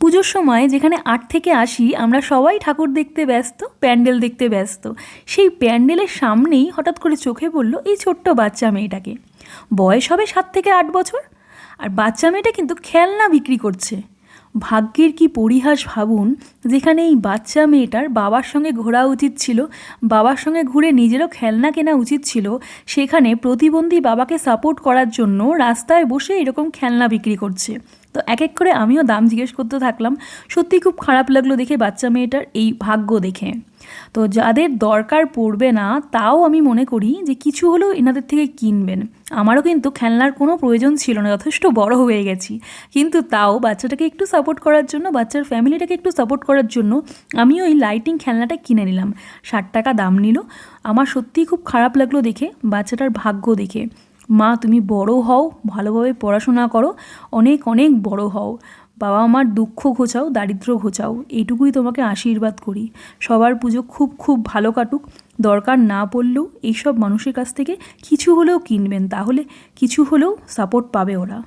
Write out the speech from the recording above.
পুজোর সময় যেখানে 8 থেকে 80 আমরা সবাই ঠাকুর দেখতে ব্যস্ত, প্যান্ডেল দেখতে ব্যস্ত। সেই প্যান্ডেলের সামনেই হঠাৎ করে চোখে পড়ল এই ছোট্ট বাচ্চা মেয়েটাকে। বয়স হবে 7 থেকে 8 বছর, আর বাচ্চা মেয়েটা কিন্তু খেলনা বিক্রি করছে। ভাগ্যের কি পরিহাস ভাবুন, যেখানে এই বাচ্চা মেয়েটার বাবার সঙ্গে ঘোরা উচিত ছিল, বাবার সঙ্গে ঘুরে নিজেরও খেলনা কেনা উচিত ছিল, সেখানে প্রতিবন্ধী বাবাকে সাপোর্ট করার জন্য রাস্তায় বসে এরকম খেলনা বিক্রি করছে। তো এক এক করে আমিও দাম জিজ্ঞেস করতে থাকলাম। সত্যি খুব খারাপ লাগলো দেখে বাচ্চা মেয়েটার এই ভাগ্য দেখে। তো যাদের দরকার পড়বে না, তাও আমি মনে করি যে কিছু হলেও এনাদের থেকে কিনবেন। আমারও কিন্তু খেলনার কোনো প্রয়োজন ছিল না, যথেষ্ট বড় হয়ে গেছি, কিন্তু তাও বাচ্চাটাকে একটু সাপোর্ট করার জন্য, বাচ্চার ফ্যামিলিটাকে একটু সাপোর্ট করার জন্য আমিও এই লাইটিং খেলনাটা কিনে নিলাম। 60 টাকা দাম নিল। আমার সত্যিই খুব খারাপ লাগলো দেখে, বাচ্চাটার ভাগ্য দেখে। মা, তুমি বড় হও, ভালোভাবে পড়াশোনা করো, অনেক অনেক বড় হও, বাবা মার দুঃখ ঘোচাও, দারিদ্র ঘোচাও, এইটুকুই তোমাকে আশীর্বাদ করি। সবার পুজো খুব খুব ভালো কাটুক। দরকার না পড়লেও এইসব মানুষের কাছ থেকে কিছু হলেও কিনবেন, তাহলে কিছু হলেও সাপোর্ট পাবে ওরা।